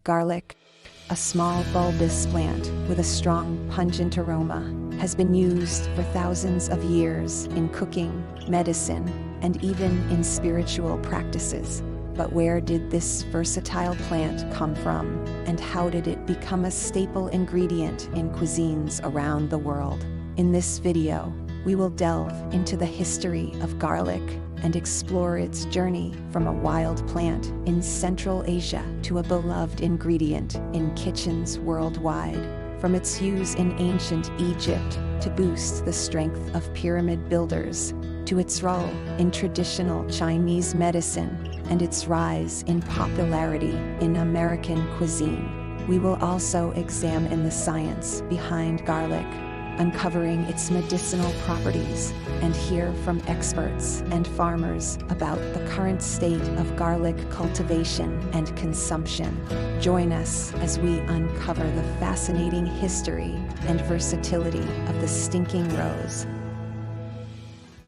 Garlic, a small bulbous plant with a strong pungent aroma, has been used for thousands of years in cooking, medicine, and even in spiritual practices. But where did this versatile plant come from, and how did it become a staple ingredient in cuisines around the world? In this video, we will delve into the history of garlic and explore its journey from a wild plant in Central Asia to a beloved ingredient in kitchens worldwide. From its use in ancient Egypt to boost the strength of pyramid builders, to its role in traditional Chinese medicine and its rise in popularity in American cuisine, we will also examine the science behind garlic, uncovering its medicinal properties, and hear from experts and farmers about the current state of garlic cultivation and consumption. Join us as we uncover the fascinating history and versatility of the stinking rose.